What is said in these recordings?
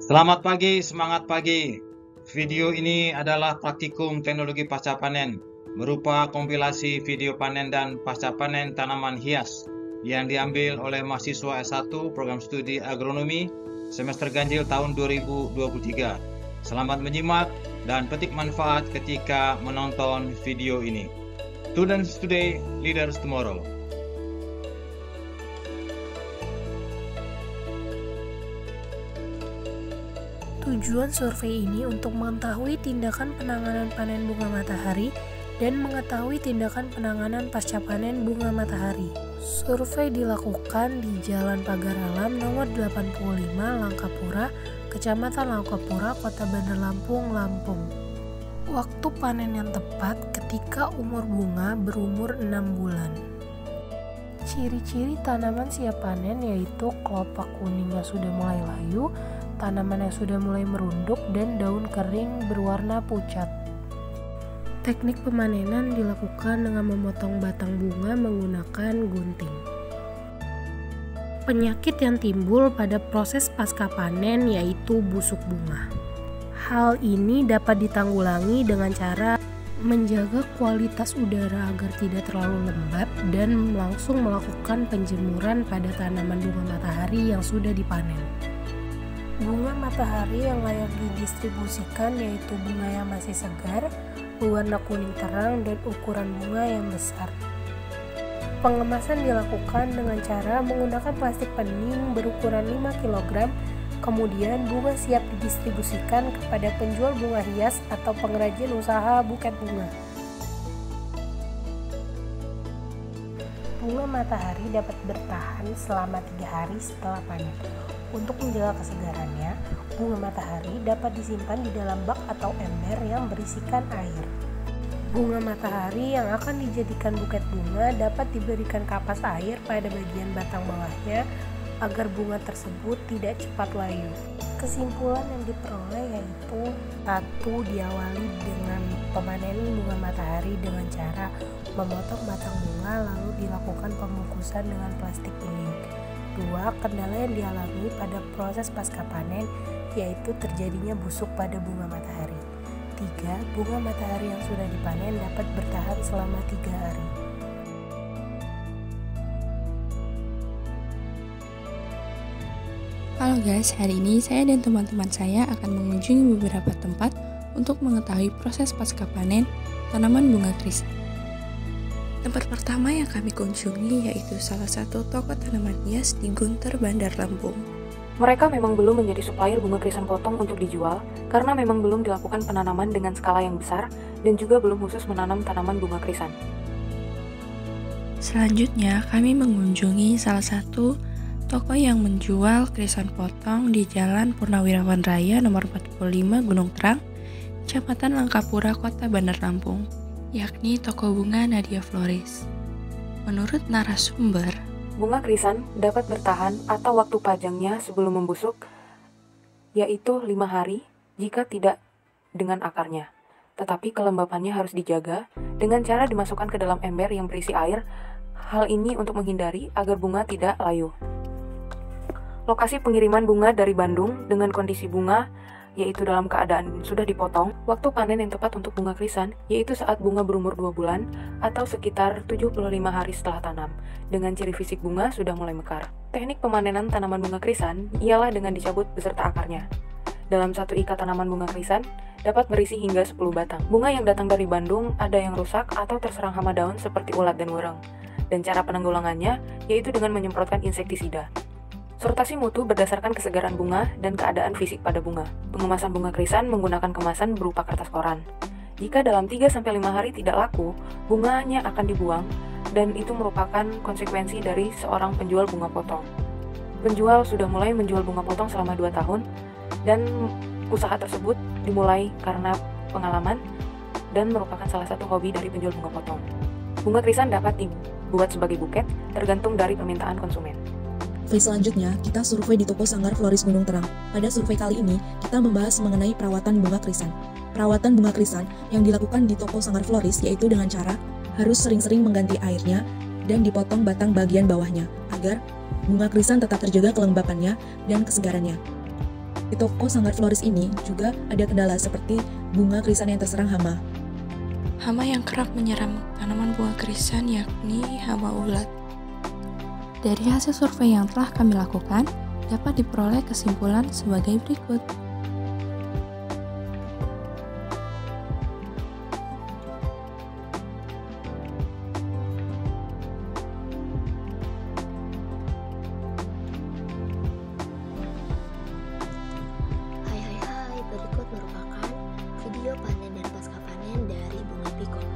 Selamat pagi, semangat pagi. Video ini adalah praktikum teknologi pasca panen, berupa kompilasi video panen dan pasca panen tanaman hias yang diambil oleh mahasiswa S1 Program Studi Agronomi semester ganjil tahun 2023. Selamat menyimak dan petik manfaat ketika menonton video ini. Students today, leaders tomorrow. Tujuan survei ini untuk mengetahui tindakan penanganan panen bunga matahari dan mengetahui tindakan penanganan pasca panen bunga matahari. Survei dilakukan di Jalan Pagar Alam nomor 85 Langkapura, Kecamatan Langkapura, Kota Bandar Lampung, Lampung. Waktu panen yang tepat ketika umur bunga berumur 6 bulan. Ciri-ciri tanaman siap panen yaitu kelopak kuningnya sudah mulai layu, tanaman yang sudah mulai merunduk, dan daun kering berwarna pucat. Teknik pemanenan dilakukan dengan memotong batang bunga menggunakan gunting. Penyakit yang timbul pada proses pasca panen yaitu busuk bunga. Hal ini dapat ditanggulangi dengan cara menjaga kualitas udara agar tidak terlalu lembab dan langsung melakukan penjemuran pada tanaman bunga matahari yang sudah dipanen. Bunga matahari yang layak didistribusikan yaitu bunga yang masih segar, berwarna kuning terang, dan ukuran bunga yang besar. Pengemasan dilakukan dengan cara menggunakan plastik bening berukuran 5 kg, kemudian bunga siap didistribusikan kepada penjual bunga hias atau pengrajin usaha buket bunga. Bunga matahari dapat bertahan selama 3 hari setelah panen. Untuk menjaga kesegarannya, bunga matahari dapat disimpan di dalam bak atau ember yang berisikan air. Bunga matahari yang akan dijadikan buket bunga dapat diberikan kapas air pada bagian batang bawahnya agar bunga tersebut tidak cepat layu. Kesimpulan yang diperoleh yaitu: 1. Diawali dengan pemanenan bunga matahari dengan cara memotong batang bunga lalu dilakukan pembungkusan dengan plastik bening. 2. Kendala yang dialami pada proses pasca panen yaitu terjadinya busuk pada bunga matahari. 3. Bunga matahari yang sudah dipanen dapat bertahan selama 3 hari. Halo guys, hari ini saya dan teman-teman saya akan mengunjungi beberapa tempat untuk mengetahui proses pasca panen tanaman bunga krisan. Tempat pertama yang kami kunjungi yaitu salah satu toko tanaman hias di Guntur, Bandar Lampung. Mereka memang belum menjadi supplier bunga krisan potong untuk dijual karena memang belum dilakukan penanaman dengan skala yang besar dan juga belum khusus menanam tanaman bunga krisan. Selanjutnya, kami mengunjungi salah satu toko yang menjual krisan potong di Jalan Purnawirawan Raya nomor 45 Gunung Terang, Kecamatan Langkapura, Kota Bandar Lampung, yakni toko bunga Nadia Floris. Menurut narasumber, bunga krisan dapat bertahan atau waktu pajangnya sebelum membusuk yaitu 5 hari jika tidak dengan akarnya. Tetapi kelembapannya harus dijaga dengan cara dimasukkan ke dalam ember yang berisi air. Hal ini untuk menghindari agar bunga tidak layu. Lokasi pengiriman bunga dari Bandung dengan kondisi bunga yaitu dalam keadaan sudah dipotong. Waktu panen yang tepat untuk bunga krisan yaitu saat bunga berumur 2 bulan atau sekitar 75 hari setelah tanam, dengan ciri fisik bunga sudah mulai mekar. Teknik pemanenan tanaman bunga krisan ialah dengan dicabut beserta akarnya. Dalam satu ikat tanaman bunga krisan dapat berisi hingga 10 batang. Bunga yang datang dari Bandung ada yang rusak atau terserang hama daun seperti ulat dan wereng. Dan cara penanggulangannya yaitu dengan menyemprotkan insektisida. Sortasi mutu berdasarkan kesegaran bunga dan keadaan fisik pada bunga. Pengemasan bunga krisan menggunakan kemasan berupa kertas koran. Jika dalam 3-5 hari tidak laku, bunganya akan dibuang dan itu merupakan konsekuensi dari seorang penjual bunga potong. Penjual sudah mulai menjual bunga potong selama 2 tahun dan usaha tersebut dimulai karena pengalaman dan merupakan salah satu hobi dari penjual bunga potong. Bunga krisan dapat dibuat sebagai buket tergantung dari permintaan konsumen. Selanjutnya, kita survei di toko Sanggar Floris Gunung Terang. Pada survei kali ini, kita membahas mengenai perawatan bunga krisan. Perawatan bunga krisan yang dilakukan di toko Sanggar Floris yaitu dengan cara harus sering-sering mengganti airnya dan dipotong batang bagian bawahnya, agar bunga krisan tetap terjaga kelembapannya dan kesegarannya. Di toko Sanggar Floris ini juga ada kendala seperti bunga krisan yang terserang hama. Hama yang kerap menyerang tanaman bunga krisan yakni hama ulat. Dari hasil survei yang telah kami lakukan, dapat diperoleh kesimpulan sebagai berikut. Hai, berikut merupakan video panen dan pasca panen dari bunga pikok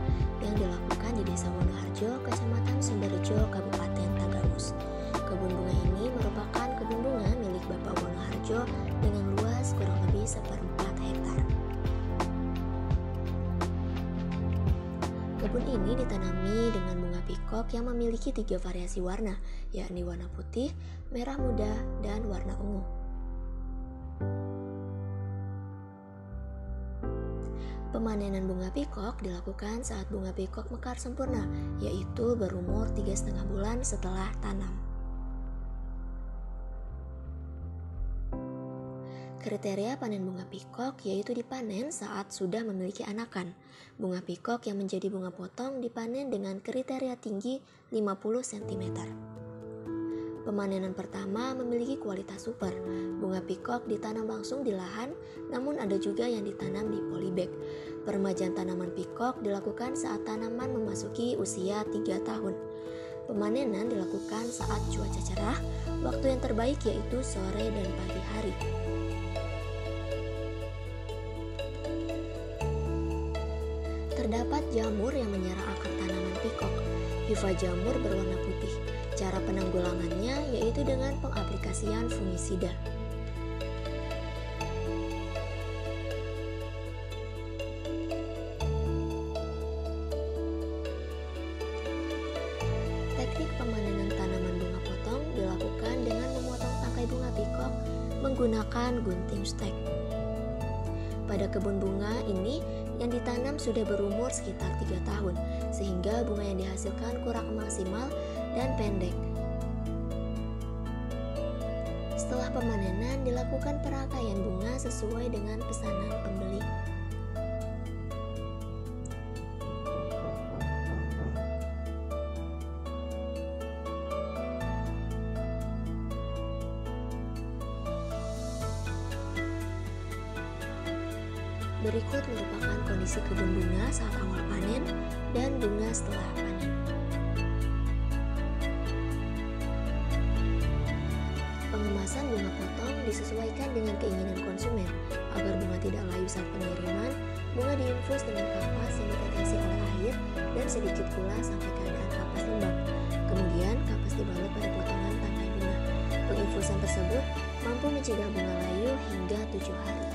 yang dilakukan di Desa Wonoharjo, Kecamatan Sumberjo, Kabupaten Tagaus. Kebun bunga ini merupakan kebun bunga milik Bapak Wonoharjo dengan luas kurang lebih 1/4 hektar. Kebun ini ditanami dengan bunga pikok yang memiliki 3 variasi warna, yakni warna putih, merah muda, dan warna ungu. Pemanenan bunga pikok dilakukan saat bunga pikok mekar sempurna, yaitu berumur 3,5 bulan setelah tanam. Kriteria panen bunga pikok yaitu dipanen saat sudah memiliki anakan. Bunga pikok yang menjadi bunga potong dipanen dengan kriteria tinggi 50 cm. Pemanenan pertama memiliki kualitas super. Bunga pikok ditanam langsung di lahan, namun ada juga yang ditanam di polybag. Peremajaan tanaman pikok dilakukan saat tanaman memasuki usia 3 tahun. Pemanenan dilakukan saat cuaca cerah, waktu yang terbaik yaitu sore dan pagi hari. Terdapat jamur yang menyerang akar tanaman pikok. Hifa jamur berwarna putih. Cara penanggulangannya yaitu dengan pengaplikasian fungisida. Teknik pemanenan tanaman bunga potong dilakukan dengan memotong tangkai bunga pikok menggunakan gunting stek. Pada kebun bunga ini yang ditanam sudah berumur sekitar 3 tahun, sehingga bunga yang dihasilkan kurang maksimal dan pendek. Setelah pemanenan dilakukan perangkaian bunga sesuai dengan pesanan pembeli. Berikut merupakan kondisi kebun bunga saat awal panen dan bunga setelah panen. Pengemasan bunga potong disesuaikan dengan keinginan konsumen. Agar bunga tidak layu saat pengiriman, bunga diinfus dengan kapas yang ditetesi oleh air dan sedikit gula sampai keadaan kapas lembab. Kemudian kapas dibalut pada potongan tangkai bunga. Penginfusan tersebut mampu mencegah bunga layu hingga 7 hari.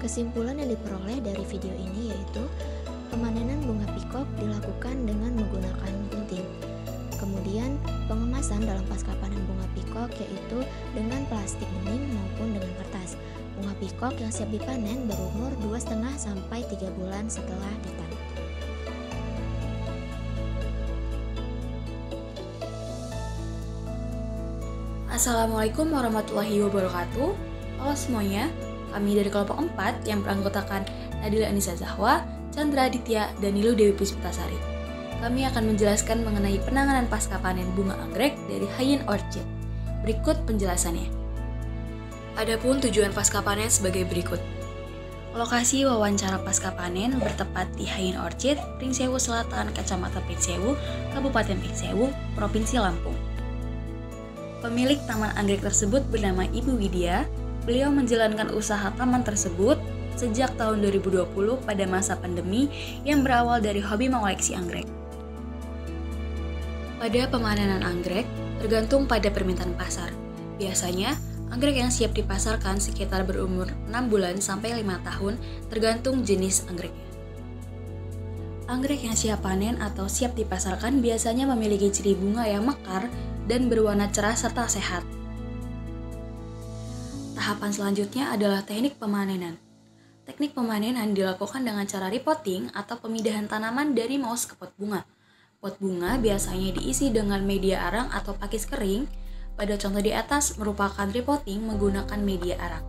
Kesimpulan yang diperoleh dari video ini yaitu pemanenan bunga pikok dilakukan dengan menggunakan gunting. Kemudian pengemasan dalam pasca panen bunga pikok yaitu dengan plastik bening maupun dengan kertas. Bunga pikok yang siap dipanen berumur 2,5 sampai 3 bulan setelah ditanam. Assalamualaikum warahmatullahi wabarakatuh. Halo semuanya. Kami dari kelompok 4 yang beranggotakan Nadila Anissa Zahwa, Chandra Aditya, dan Nilu Dewi Puspitasari. Kami akan menjelaskan mengenai penanganan pasca panen bunga anggrek dari Hyain Orchid. Berikut penjelasannya. Adapun tujuan pasca panen sebagai berikut. Lokasi wawancara pasca panen bertepat di Hyain Orchid, Pringsewu Selatan, Kecamatan Pringsewu, Kabupaten Pringsewu, Provinsi Lampung. Pemilik taman anggrek tersebut bernama Ibu Widya. Beliau menjalankan usaha taman tersebut sejak tahun 2020 pada masa pandemi yang berawal dari hobi mengoleksi anggrek. Pada pemanenan anggrek, tergantung pada permintaan pasar. Biasanya, anggrek yang siap dipasarkan sekitar berumur 6 bulan sampai 5 tahun tergantung jenis anggreknya. Anggrek yang siap panen atau siap dipasarkan biasanya memiliki ciri bunga yang mekar dan berwarna cerah serta sehat. Tahapan selanjutnya adalah teknik pemanenan. Teknik pemanenan dilakukan dengan cara repotting atau pemindahan tanaman dari moss ke pot bunga. Pot bunga biasanya diisi dengan media arang atau pakis kering. Pada contoh di atas merupakan repotting menggunakan media arang.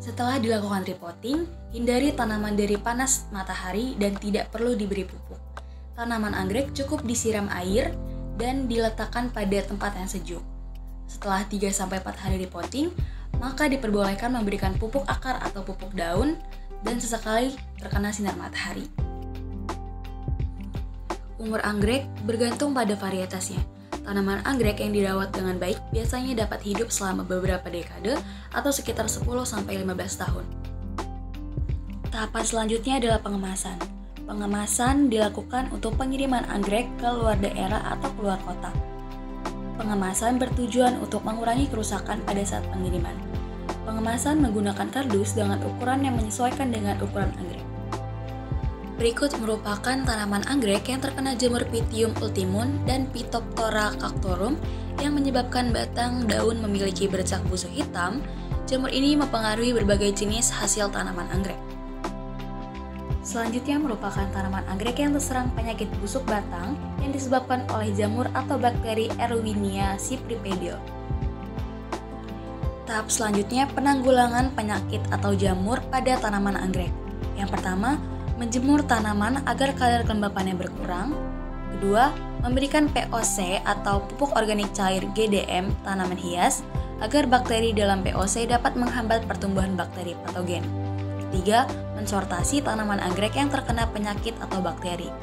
Setelah dilakukan repotting, hindari tanaman dari panas matahari dan tidak perlu diberi pupuk. Tanaman anggrek cukup disiram air dan diletakkan pada tempat yang sejuk. Setelah 3-4 hari repotting, maka diperbolehkan memberikan pupuk akar atau pupuk daun dan sesekali terkena sinar matahari. Umur anggrek bergantung pada varietasnya. Tanaman anggrek yang dirawat dengan baik biasanya dapat hidup selama beberapa dekade atau sekitar 10-15 tahun. Tahapan selanjutnya adalah pengemasan. Pengemasan dilakukan untuk pengiriman anggrek ke luar daerah atau keluar kota. Pengemasan bertujuan untuk mengurangi kerusakan pada saat pengiriman. Pengemasan menggunakan kardus dengan ukuran yang menyesuaikan dengan ukuran anggrek. Berikut merupakan tanaman anggrek yang terkena jamur Pythium ultimum dan Phytophthora cactorum yang menyebabkan batang daun memiliki bercak busuk hitam. Jamur ini mempengaruhi berbagai jenis hasil tanaman anggrek. Selanjutnya merupakan tanaman anggrek yang terserang penyakit busuk batang yang disebabkan oleh jamur atau bakteri Erwinia cypripedium. Tahap selanjutnya penanggulangan penyakit atau jamur pada tanaman anggrek. Yang pertama, menjemur tanaman agar kadar kelembapannya berkurang. Kedua, memberikan POC atau pupuk organik cair GDM tanaman hias agar bakteri dalam POC dapat menghambat pertumbuhan bakteri patogen. Ketiga, mensortasi tanaman anggrek yang terkena penyakit atau bakteri.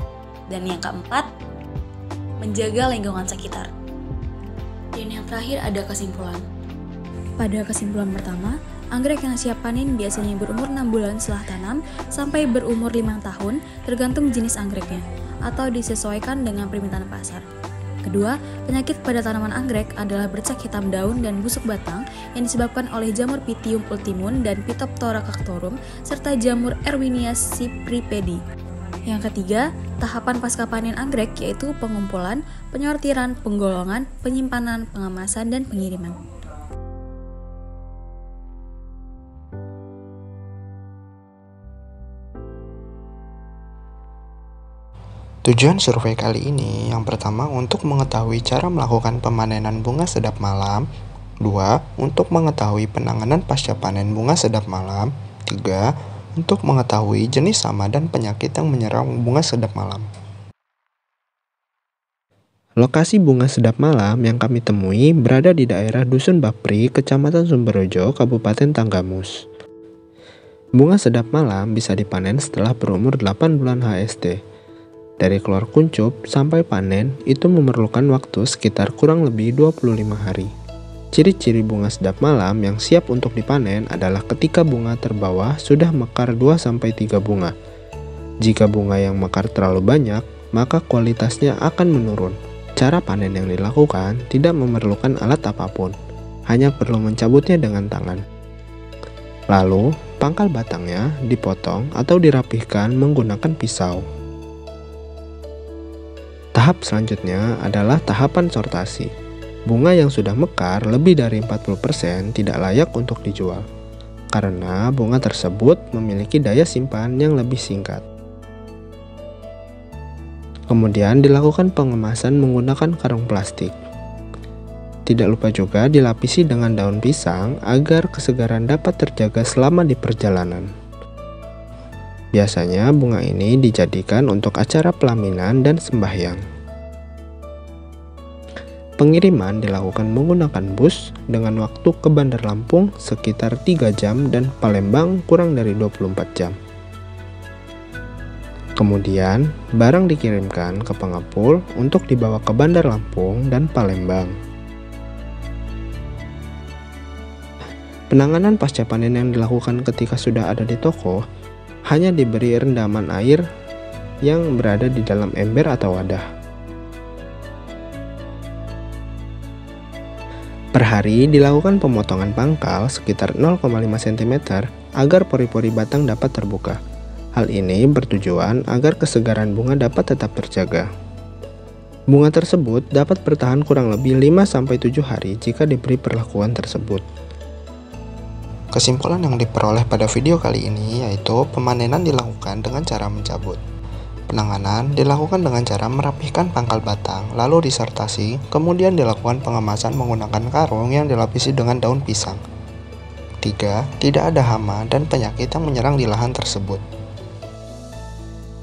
Dan yang keempat, menjaga lingkungan sekitar. Dan yang terakhir ada kesimpulan. Pada kesimpulan pertama, anggrek yang siap panen biasanya berumur 6 bulan setelah tanam sampai berumur 5 tahun tergantung jenis anggreknya atau disesuaikan dengan permintaan pasar. Kedua, penyakit pada tanaman anggrek adalah bercak hitam daun dan busuk batang yang disebabkan oleh jamur Pythium ultimum dan Phytophthora cactorum serta jamur Erwinia cypripedium. Yang ketiga, tahapan pasca panen anggrek yaitu pengumpulan, penyortiran, penggolongan, penyimpanan, pengemasan, dan pengiriman. Tujuan survei kali ini yang pertama untuk mengetahui cara melakukan pemanenan bunga sedap malam, 2. Untuk mengetahui penanganan pasca panen bunga sedap malam, 3. Untuk mengetahui jenis hama dan penyakit yang menyerang bunga sedap malam. Lokasi bunga sedap malam yang kami temui berada di daerah Dusun Bapri, Kecamatan Sumberjo, Kabupaten Tanggamus. Bunga sedap malam bisa dipanen setelah berumur 8 bulan HST. Dari keluar kuncup sampai panen itu memerlukan waktu sekitar kurang lebih 25 hari. Ciri-ciri bunga sedap malam yang siap untuk dipanen adalah ketika bunga terbawah sudah mekar 2-3 bunga. Jika bunga yang mekar terlalu banyak, maka kualitasnya akan menurun. Cara panen yang dilakukan tidak memerlukan alat apapun, hanya perlu mencabutnya dengan tangan. Lalu, pangkal batangnya dipotong atau dirapihkan menggunakan pisau. Tahap selanjutnya adalah tahapan sortasi. Bunga yang sudah mekar lebih dari 40% tidak layak untuk dijual, karena bunga tersebut memiliki daya simpan yang lebih singkat. Kemudian dilakukan pengemasan menggunakan karung plastik. Tidak lupa juga dilapisi dengan daun pisang agar kesegaran dapat terjaga selama di perjalanan. Biasanya bunga ini dijadikan untuk acara pelaminan dan sembahyang. Pengiriman dilakukan menggunakan bus dengan waktu ke Bandar Lampung sekitar 3 jam dan Palembang kurang dari 24 jam. Kemudian, barang dikirimkan ke pengepul untuk dibawa ke Bandar Lampung dan Palembang. Penanganan pasca panen yang dilakukan ketika sudah ada di toko hanya diberi rendaman air yang berada di dalam ember atau wadah. Per hari dilakukan pemotongan pangkal sekitar 0,5 cm agar pori-pori batang dapat terbuka. Hal ini bertujuan agar kesegaran bunga dapat tetap terjaga. Bunga tersebut dapat bertahan kurang lebih 5-7 hari jika diberi perlakuan tersebut. Kesimpulan yang diperoleh pada video kali ini yaitu pemanenan dilakukan dengan cara mencabut. Penanganan dilakukan dengan cara merapihkan pangkal batang, lalu disertasi, kemudian dilakukan pengemasan menggunakan karung yang dilapisi dengan daun pisang. 3. Tidak ada hama dan penyakit yang menyerang di lahan tersebut.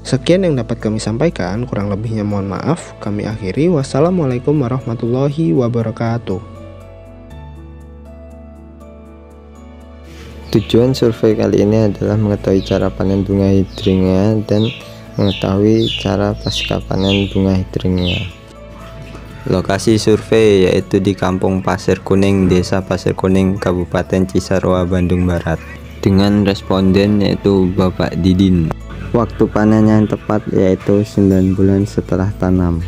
Sekian yang dapat kami sampaikan, kurang lebihnya mohon maaf. Kami akhiri, wassalamualaikum warahmatullahi wabarakatuh. Tujuan survei kali ini adalah mengetahui cara panen bunga hydrangea dan mengetahui cara pasca panen bunga hydrangea. Lokasi survei yaitu di Kampung Pasir Kuning, Desa Pasir Kuning, Kabupaten Cisarua, Bandung Barat. Dengan responden yaitu Bapak Didin. Waktu panen yang tepat yaitu 9 bulan setelah tanam.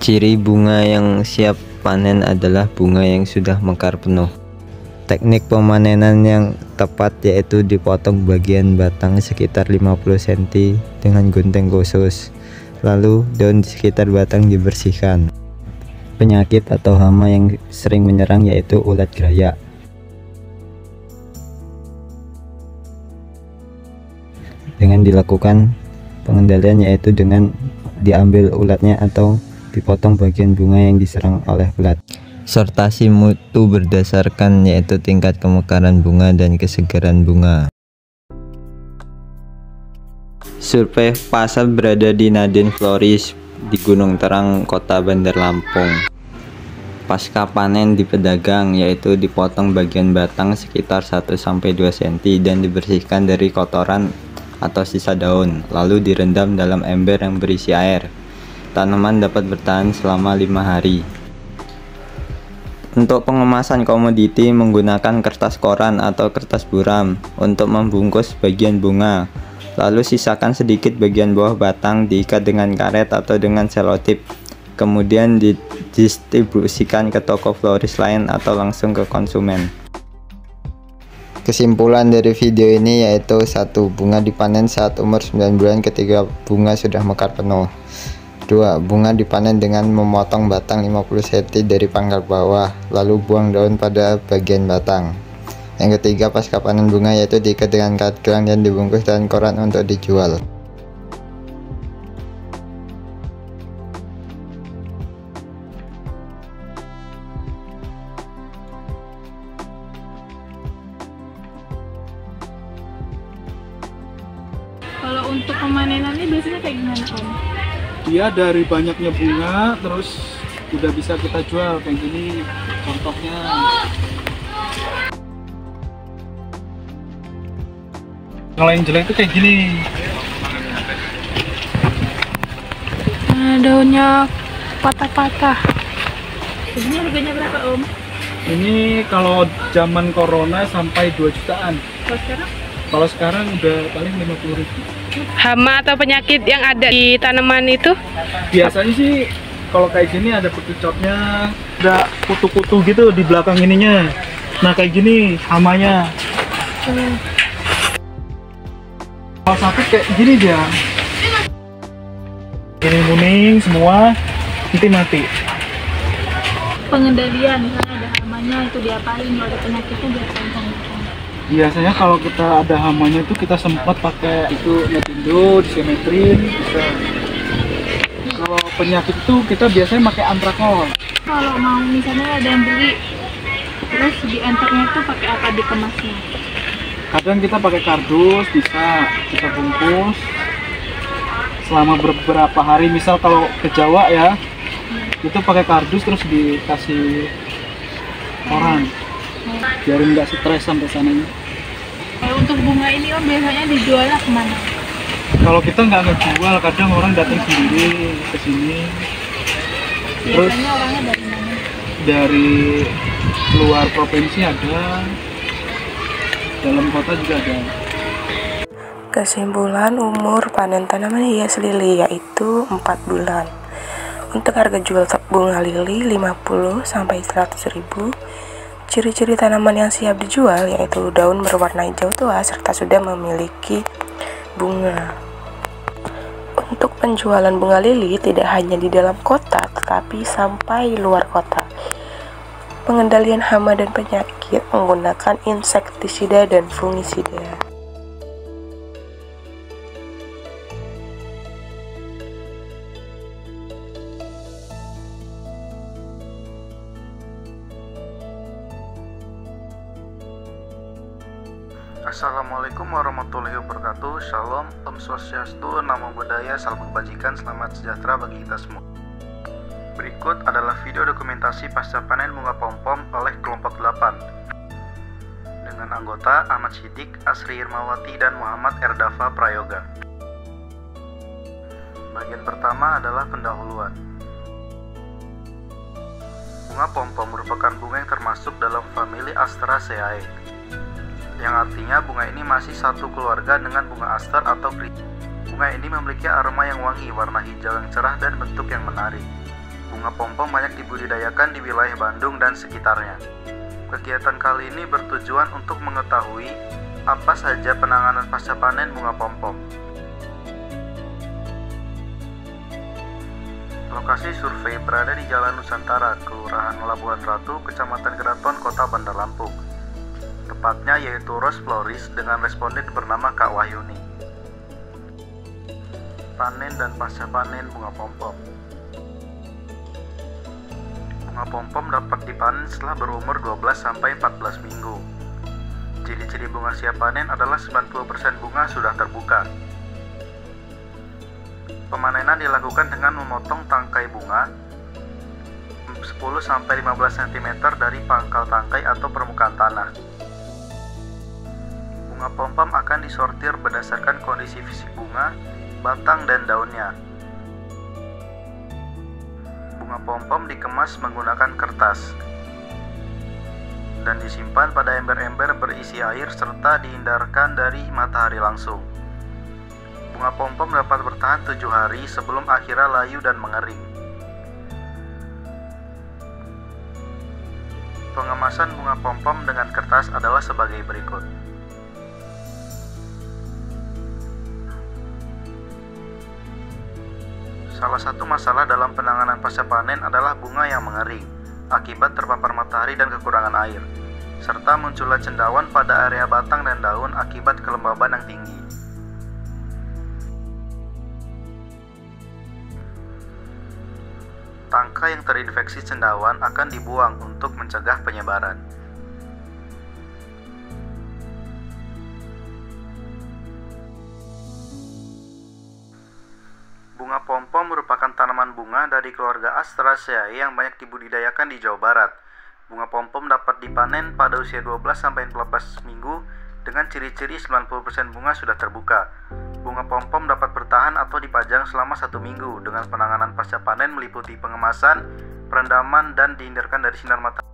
Ciri bunga yang siap panen adalah bunga yang sudah mekar penuh. Teknik pemanenan yang tepat yaitu dipotong bagian batang sekitar 50 cm dengan gunting khusus. Lalu daun di sekitar batang dibersihkan. Penyakit atau hama yang sering menyerang yaitu ulat graya. Dengan dilakukan pengendalian yaitu dengan diambil ulatnya atau dipotong bagian bunga yang diserang oleh ulat. Sortasi mutu berdasarkan yaitu tingkat kemekaran bunga dan kesegaran bunga. Survei pasar berada di Nadine Floris di Gunung Terang, Kota Bandar Lampung. Pasca panen di pedagang yaitu dipotong bagian batang sekitar 1-2 cm dan dibersihkan dari kotoran atau sisa daun, lalu direndam dalam ember yang berisi air. Tanaman dapat bertahan selama 5 hari. Untuk pengemasan komoditi menggunakan kertas koran atau kertas buram untuk membungkus bagian bunga. Lalu sisakan sedikit bagian bawah batang diikat dengan karet atau dengan selotip. Kemudian didistribusikan ke toko floris lain atau langsung ke konsumen. Kesimpulan dari video ini yaitu 1. Bunga dipanen saat umur 9 bulan ketika bunga sudah mekar penuh. 2. Bunga dipanen dengan memotong batang 50 cm dari pangkal bawah, lalu buang daun pada bagian batang. Yang ketiga, pasca panen bunga yaitu diikat dengan karet gelang dan dibungkus dengan koran untuk dijual. Kalau untuk pemanenannya biasanya kayak gimana, Om? Dia dari banyaknya bunga terus udah bisa kita jual kayak gini contohnya. Kalau yang jelek itu kayak gini. Daunnya patah-patah. Ini harganya berapa, Om? Ini kalau zaman corona sampai 2 jutaan. Kalau sekarang? Kalau sekarang udah paling 50.000. Hama atau penyakit yang ada di tanaman itu? Biasanya sih kalau kayak gini ada petucotnya, ada kutu-kutu gitu di belakang ininya. Nah kayak gini hamanya. Kalau sakit kayak gini dia. Kuning semua, nanti mati. Pengendalian, misalnya ada hamanya itu diapain, kalau ada penyakitnya diapain? Biasanya kalau kita ada hamanya itu kita sempat pakai itu metindo, disemetrin, bisa. Kalau penyakit itu kita biasanya pakai antrakol. Kalau mau misalnya ada yang beli, terus di enternya itu pakai apa dikemasnya? Kadang kita pakai kardus, bisa kita bungkus selama beberapa hari. Misal kalau ke Jawa ya, itu pakai kardus terus dikasih koran. Biarin nggak stres sampai sananya. Kalau untuk bunga ini Om biasanya dijualnya kemana? Kalau kita nggak ngejual, kadang orang datang sendiri ke sini. Terus biasanya orangnya dari mana? Dari luar provinsi ada, dalam kota juga ada. Kesimpulan umur panen tanaman hias lili yaitu 4 bulan. Untuk harga jual bunga lili 50 sampai 100 ribu. Ciri-ciri tanaman yang siap dijual yaitu daun berwarna hijau tua serta sudah memiliki bunga. Untuk penjualan bunga lili tidak hanya di dalam kota tetapi sampai luar kota. pengendalian hama dan penyakit menggunakan insektisida dan fungisida. Assalamualaikum warahmatullahi wabarakatuh. Shalom, Om Swastiastu, Namo Buddhaya, Salam Kebajikan, selamat sejahtera bagi kita semua. Berikut adalah video dokumentasi pasca panen bunga pom-pom oleh kelompok 8 dengan anggota Ahmad Siddiq, Asri Irmawati, dan Muhammad Erdafa Prayoga. Bagian pertama adalah pendahuluan. Bunga pom-pom merupakan bunga yang termasuk dalam famili Asteraceae, yang artinya bunga ini masih satu keluarga dengan bunga aster atau krisis. Bunga ini memiliki aroma yang wangi, warna hijau yang cerah, dan bentuk yang menarik. Bunga pom-pom banyak dibudidayakan di wilayah Bandung dan sekitarnya. Kegiatan kali ini bertujuan untuk mengetahui apa saja penanganan pasca panen bunga pom-pom. Lokasi survei berada di Jalan Nusantara, Kelurahan Labuhan Ratu, Kecamatan Keraton, Kota Bandar Lampung. Tepatnya yaitu Rose Floris dengan responden bernama Kak Wahyuni. Panen dan pasca panen bunga pom-pom. Bunga pom-pom dapat dipanen setelah berumur 12-14 minggu. Ciri-ciri bunga siap panen adalah 90% bunga sudah terbuka. Pemanenan dilakukan dengan memotong tangkai bunga 10-15 cm dari pangkal tangkai atau permukaan tanah. Bunga pom-pom akan disortir berdasarkan kondisi fisik bunga, batang, dan daunnya. Bunga pom-pom dikemas menggunakan kertas dan disimpan pada ember-ember berisi air serta dihindarkan dari matahari langsung. Bunga pom-pom dapat bertahan 7 hari sebelum akhirnya layu dan mengering. Pengemasan bunga pom-pom dengan kertas adalah sebagai berikut. Salah satu masalah dalam penanganan pasca panen adalah bunga yang mengering akibat terpapar matahari dan kekurangan air, serta munculnya cendawan pada area batang dan daun akibat kelembaban yang tinggi. Tangkai yang terinfeksi cendawan akan dibuang untuk mencegah penyebaran. Bunga pom-pom merupakan tanaman bunga dari keluarga Asteraceae yang banyak dibudidayakan di Jawa Barat. Bunga pom-pom dapat dipanen pada usia 12-14 minggu dengan ciri-ciri 90% bunga sudah terbuka. Bunga pom-pom dapat bertahan atau dipajang selama 1 minggu dengan penanganan pasca panen meliputi pengemasan, perendaman, dan dihindarkan dari sinar matahari.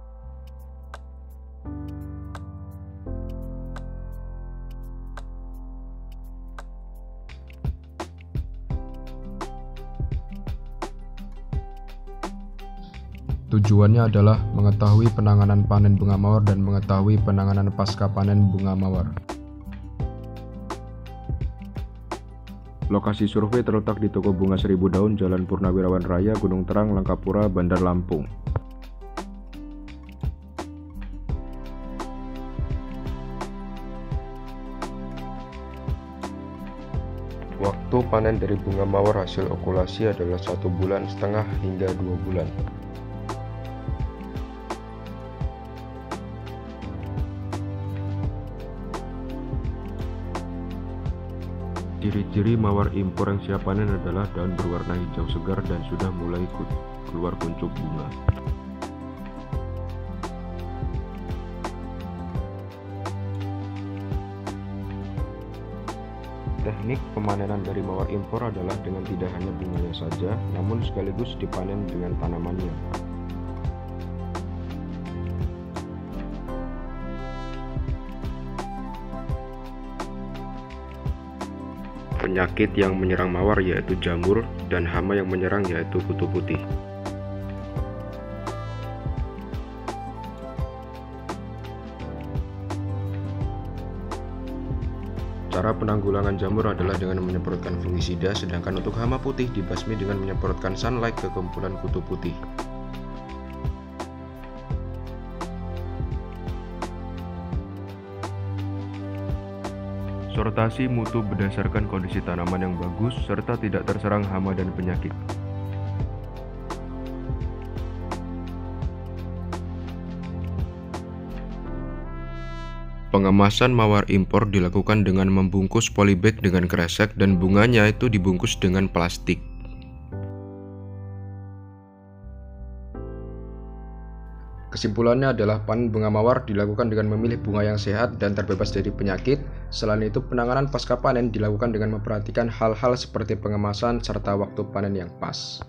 Tujuannya adalah mengetahui penanganan panen bunga mawar dan mengetahui penanganan pasca panen bunga mawar. Lokasi survei terletak di Toko Bunga Seribu Daun, Jalan Purnawirawan Raya, Gunung Terang, Langkapura, Bandar Lampung. Waktu panen dari bunga mawar hasil okulasi adalah 1,5 bulan hingga 2 bulan. Ciri-ciri mawar impor yang siap panen adalah daun berwarna hijau segar dan sudah mulai keluar kuncup bunga. Teknik pemanenan dari mawar impor adalah dengan tidak hanya bunganya saja, namun sekaligus dipanen dengan tanamannya. Penyakit yang menyerang mawar yaitu jamur, dan hama yang menyerang yaitu kutu putih. Cara penanggulangan jamur adalah dengan menyemprotkan fungisida, sedangkan untuk hama putih dibasmi dengan menyemprotkan sunlight ke kumpulan kutu putih. Sortasi mutu berdasarkan kondisi tanaman yang bagus serta tidak terserang hama dan penyakit. Pengemasan mawar impor dilakukan dengan membungkus polybag dengan kresek dan bunganya itu dibungkus dengan plastik. Kesimpulannya adalah panen bunga mawar dilakukan dengan memilih bunga yang sehat dan terbebas dari penyakit. Selain itu, penanganan pasca panen dilakukan dengan memperhatikan hal-hal seperti pengemasan serta waktu panen yang pas.